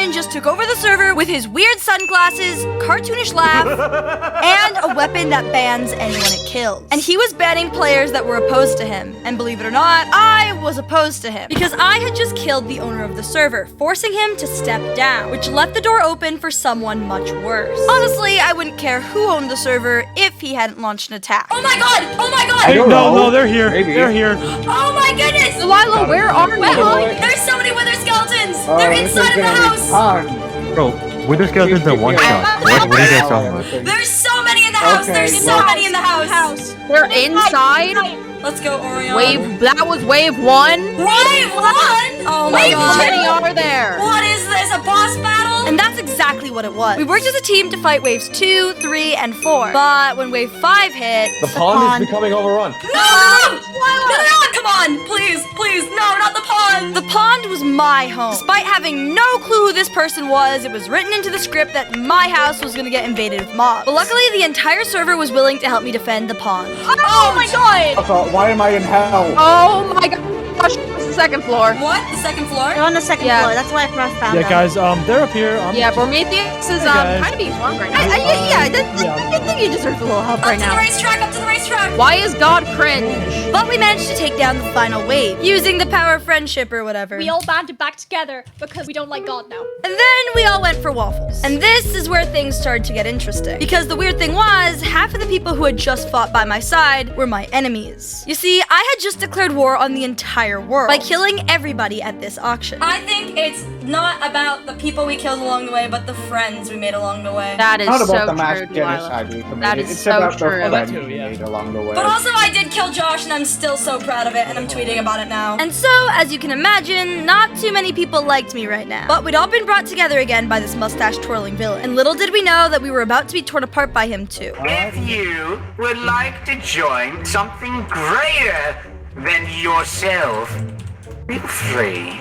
admin just took over the server with his weird sunglasses, cartoonish laugh, and a weapon that bans anyone it kills. And he was banning players that were opposed to him. And believe it or not, I was opposed to him because I had just killed the owner of the server, forcing him to step down, which left the door open for someone much worse. Honestly, I wouldn't care who owned the server if he hadn't launched an attack. Oh my god! Oh my god! No, they're here. Maybe. They're here. Oh my goodness! Delilah, where are you? There's so many wither skeletons! They're inside of the house! Bro, wither skeletons are one shot. What are you guys talking about? There's so many in the house! Okay, There's so many in the house! They're inside? Let's go, Orion. That was wave 1? Wave 1? Oh my god. How many are there? What is this, a boss battle? And that's exactly what it was. We worked as a team to fight waves 2, 3, and 4. But when wave 5 hit... The pond is becoming overrun. No! Come on! Please, no, not the pond! The pond was my home. Despite having no clue who this person was, it was written into the script that my house was gonna get invaded with mobs. But luckily, the entire server was willing to help me defend the pond. Oh my god! Why am I in hell? Oh my gosh, it's the second floor. What? The second floor? They're on the second floor. That's why I first found them. Yeah, guys, they're up here. Yeah, Prometheus is guys. kind of being drunk right now. I think he deserves a little help right now. Up to the racetrack! Why is God cringe? But we managed to take down the final wave, using the power of friendship or whatever. We all banded back together because we don't like God now. And then we all went for waffles. And this is where things started to get interesting. Because the weird thing was, half of the people who had just fought by my side were my enemies. You see, I had just declared war on the entire world by killing everybody at this auction. I think it's not about the people we killed along the way, but the friends we made along the way. That is Not so about the true, mass Delilah. genocide we committed. That is it's so about true. the friends too, we yeah. made along the way. But also I did kill Josh and I'm still so proud of it and I'm tweeting about it now. And so, as you can imagine, not too many people liked me right now. But we'd all been brought together again by this mustache twirling villain. And little did we know that we were about to be torn apart by him too. If you would like to join something greater than yourself, feel free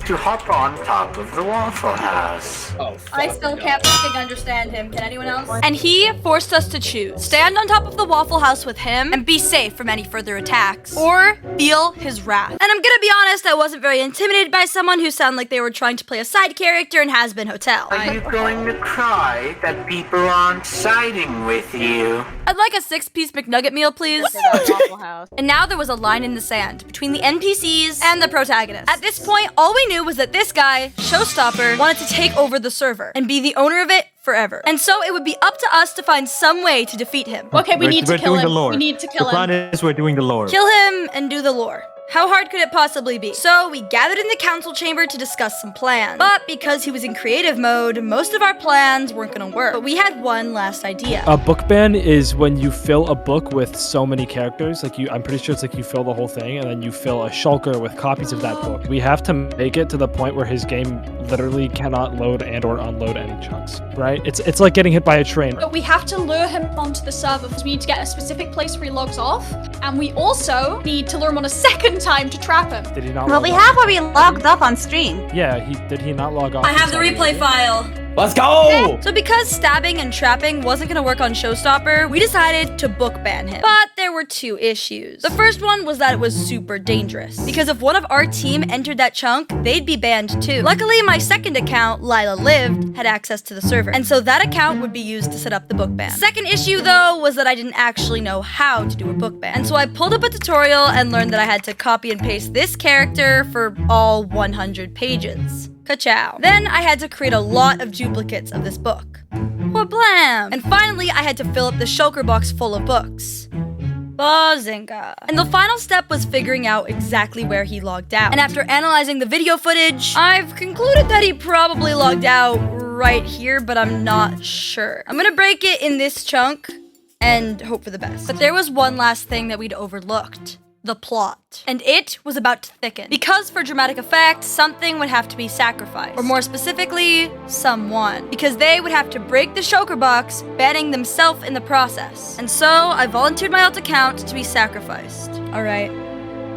to hop on top of the Waffle House. I still can't fucking understand him. Can anyone else? And he forced us to choose. Stand on top of the Waffle House with him and be safe from any further attacks. Or feel his wrath. And I'm gonna be honest, I wasn't very intimidated by someone who sounded like they were trying to play a side character in Has Been Hotel. Are you going to cry that people aren't siding with you? I'd like a 6-piece McNugget meal, please. Waffle House. And now there was a line in the sand between the NPCs and the protagonists. At this point, all we knew was that this guy, Showstopper, wanted to take over the server and be the owner of it forever. And so it would be up to us to find some way to defeat him. Okay, we need to kill doing the him. lore. We need to kill The plan him. is we're doing the lore. Kill him and do the lore. How hard could it possibly be? So we gathered in the council chamber to discuss some plans. But because he was in creative mode, most of our plans weren't gonna work. But we had one last idea. A book ban is when you fill a book with so many characters. I'm pretty sure it's like you fill the whole thing and then you fill a shulker with copies of that book. We have to make it to the point where his game literally cannot load and or unload any chunks, right? It's like getting hit by a train. But we have to lure him onto the server because we need to get a specific place where he logs off. And we also need to lure him on a second time to trap him. Did he not Well, log we off? have already logged off on stream. Yeah, did he not log off? I have the replay file. Let's go! So because stabbing and trapping wasn't gonna work on Showstopper, we decided to book ban him. But there were two issues. The first one was that it was super dangerous, because if one of our team entered that chunk, they'd be banned too. Luckily, my second account, Lila Lived, had access to the server, and so that account would be used to set up the book ban. Second issue though was that I didn't actually know how to do a book ban, and so I pulled up a tutorial and learned that I had to copy and paste this character for all 100 pages. Ka-chow. Then I had to create a lot of duplicates of this book. Wha-blam! And finally, I had to fill up the shulker box full of books. Bazinga. And the final step was figuring out exactly where he logged out. And after analyzing the video footage, I've concluded that he probably logged out right here, but I'm not sure. I'm gonna break it in this chunk and hope for the best. But there was one last thing that we'd overlooked. The plot. And it was about to thicken. Because for dramatic effect, something would have to be sacrificed. Or more specifically, someone. Because they would have to break the shulker box, banning themselves in the process. And so, I volunteered my alt account to be sacrificed. Alright.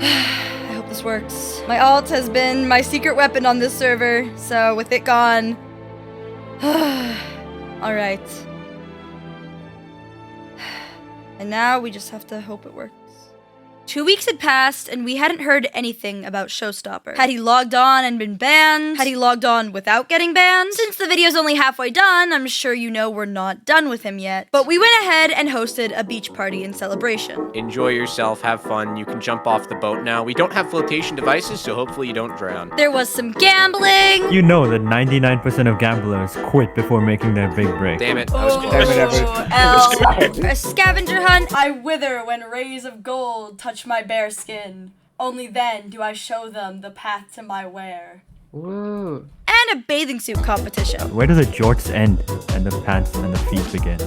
I hope this works. My alt has been my secret weapon on this server, so with it gone... Alright. And now we just have to hope it works. 2 weeks had passed, and we hadn't heard anything about Showstopper. Had he logged on and been banned? Had he logged on without getting banned? Since the video's only halfway done, I'm sure you know we're not done with him yet. But we went ahead and hosted a beach party in celebration. Enjoy yourself, have fun. You can jump off the boat now. We don't have flotation devices, so hopefully you don't drown. There was some gambling. You know that 99% of gamblers quit before making their big break. Damn it. I was A scavenger hunt. I wither when rays of gold touch my bare skin. Only then do I show them the path to my wear. Woo. And a bathing suit competition. Where do the jorts end and the pants and the feet begin?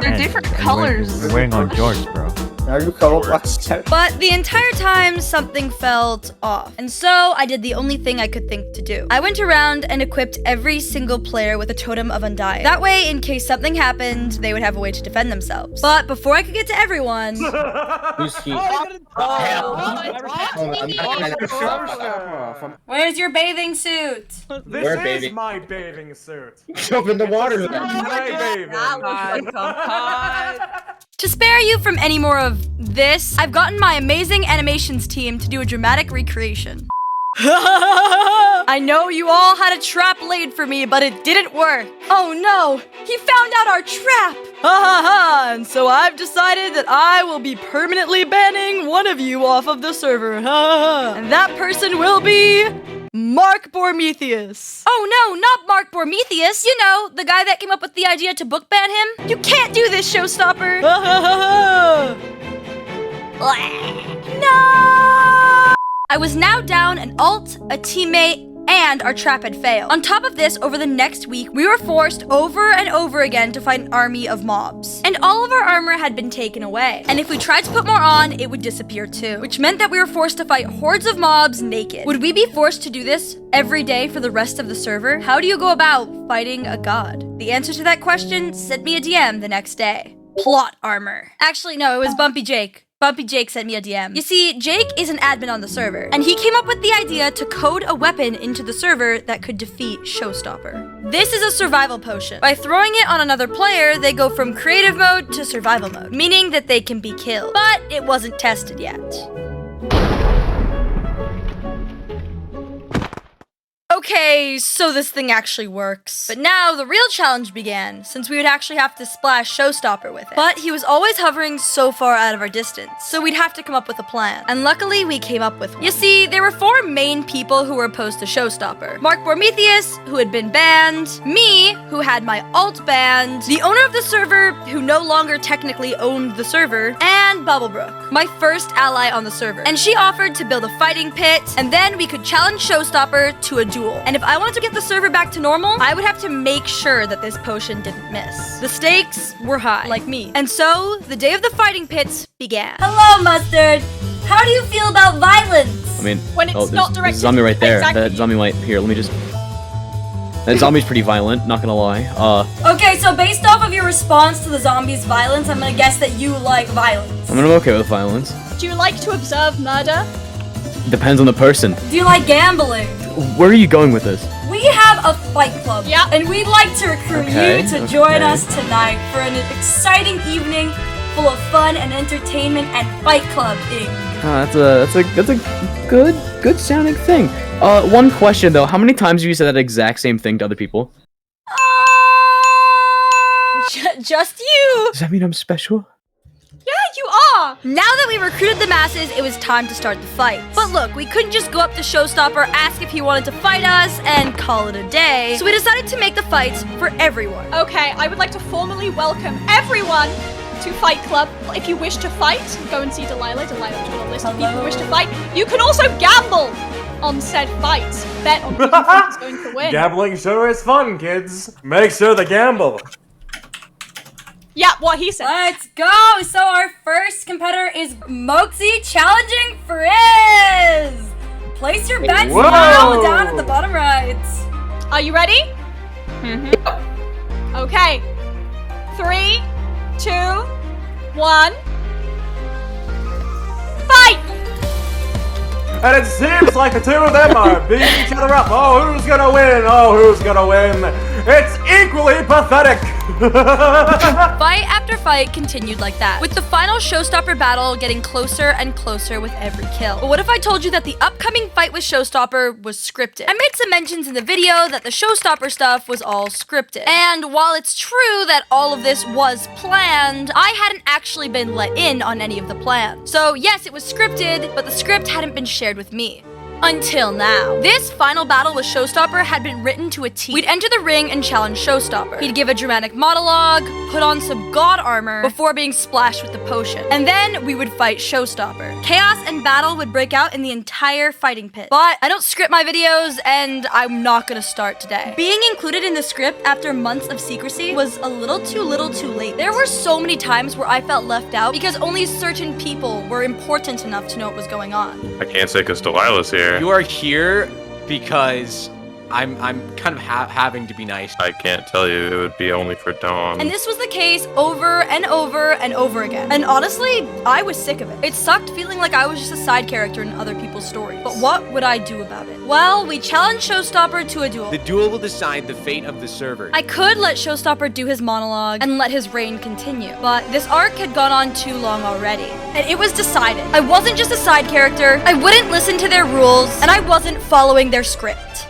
They're different colors. You're wearing on jorts, bro. Are you colorblind? But the entire time, something felt off. And so I did the only thing I could think to do. I went around and equipped every single player with a totem of undying. That way, in case something happened, they would have a way to defend themselves. But before I could get to everyone... Who's he? Where's your bathing suit? This is my bathing suit. Jump in the water then. To spare you from any more of this, I've gotten my amazing animations team to do a dramatic recreation. I know you all had a trap laid for me, but it didn't work. Oh no, he found out our trap. Ha ha ha, and so I've decided that I will be permanently banning one of you off of the server. Ha ha ha. And that person will be... Mark Bormetheus. Oh no, not Mark Bormetheus. You know, the guy that came up with the idea to book ban him. You can't do this, Showstopper. Ha ha ha ha. No! I was now down an alt, a teammate, and our trap had failed. On top of this, over the next week, we were forced over and over again to fight an army of mobs. And all of our armor had been taken away. And if we tried to put more on, it would disappear too. Which meant that we were forced to fight hordes of mobs naked. Would we be forced to do this every day for the rest of the server? How do you go about fighting a god? The answer to that question, sent me a DM the next day. Plot armor. Actually, no, it was Bumpy Jake. Bumpy Jake sent me a DM. You see, Jake is an admin on the server, and he came up with the idea to code a weapon into the server that could defeat Showstopper. This is a survival potion. By throwing it on another player, they go from creative mode to survival mode, meaning that they can be killed. But it wasn't tested yet. Okay, so this thing actually works. But now the real challenge began, since we would actually have to splash Showstopper with it. But he was always hovering so far out of our distance, so we'd have to come up with a plan. And luckily, we came up with one. You see, there were 4 main people who were opposed to Showstopper. Mark Bormetheus, who had been banned, me, who had my alt banned, the owner of the server, who no longer technically owned the server, and Bubblebrook, my first ally on the server. And she offered to build a fighting pit, and then we could challenge Showstopper to a duel. And if I wanted to get the server back to normal, I would have to make sure that this potion didn't miss. The stakes were high, like me. And so, the day of the fighting pits began. Hello, Mustard! How do you feel about violence? I mean, When it's not there's a directed. zombie right there. Exactly. That zombie might. Here, let me just. That zombie's pretty violent, not gonna lie. Okay, so based off of your response to the zombie's violence, I'm gonna guess that you like violence. I mean, I'm okay with violence. Do you like to observe murder? Depends on the person. Do you like gambling? Where are you going with this? We have a fight club. Yeah. And we'd like to recruit Okay, you to join okay. us tonight for an exciting evening full of fun and entertainment and fight clubbing. That's a good sounding thing. One question though, how many times have you said that exact same thing to other people? Just you. Does that mean I'm special? Yeah, you are! Now that we recruited the masses, it was time to start the fight. But look, we couldn't just go up to Showstopper, ask if he wanted to fight us, and call it a day. So we decided to make the fights for everyone. Okay, I would like to formally welcome everyone to Fight Club. If you wish to fight, go and see Delilah. Delilah's got a list of people who wish to fight. You can also gamble on said fights. Bet on who you think is going to win. Gambling sure is fun, kids. Make sure to gamble. Yeah, what he said. Let's go! So our first competitor is Moxie challenging Frizz! Place your bets Whoa. now down at the bottom right. Are you ready? Okay. 3, 2, 1. Fight! And it seems like the two of them are beating each other up. Oh, who's gonna win? Oh, who's gonna win? It's equally pathetic! Fight after fight continued like that, with the final showstopper battle getting closer and closer with every kill. But what if I told you that the upcoming fight with showstopper was scripted? I made some mentions in the video that the showstopper stuff was all scripted. And while it's true that all of this was planned, I hadn't actually been let in on any of the plans. So yes, it was scripted, but the script hadn't been shared with me. Until now. This final battle with Showstopper had been written to a T. We'd enter the ring and challenge Showstopper. He'd give a dramatic monologue, put on some god armor before being splashed with the potion. And then we would fight Showstopper. Chaos and battle would break out in the entire fighting pit. But I don't script my videos, and I'm not gonna start today. Being included in the script after months of secrecy was a little too late. There were so many times where I felt left out because only certain people were important enough to know what was going on. I can't say because Delilah's here. You are here because I'm kind of having to be nice. I can't tell you. It would be only for Dawn. And this was the case over and over and over again. And honestly, I was sick of it. It sucked feeling like I was just a side character in other people's stories. But what would I do about it? Well, we challenged Showstopper to a duel. The duel will decide the fate of the server. I could let Showstopper do his monologue and let his reign continue, but this arc had gone on too long already. And it was decided. I wasn't just a side character, I wouldn't listen to their rules, and I wasn't following their script.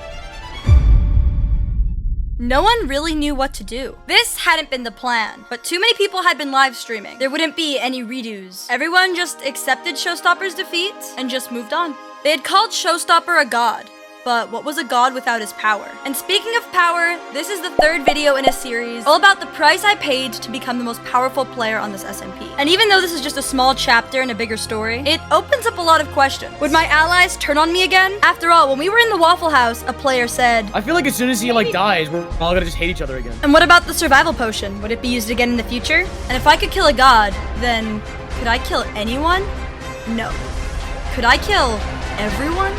No one really knew what to do. This hadn't been the plan, but too many people had been live streaming. There wouldn't be any redos. Everyone just accepted Showstopper's defeat and just moved on. They had called Showstopper a god, but what was a god without his power? And speaking of power, this is the third video in a series all about the price I paid to become the most powerful player on this SMP. And even though this is just a small chapter in a bigger story, it opens up a lot of questions. Would my allies turn on me again? After all, when we were in the Waffle House, a player said, I feel like as soon as he dies, we're all gonna just hate each other again. and what about the survival potion? Would it be used again in the future? And if I could kill a god, then could I kill anyone? No. Could I kill everyone?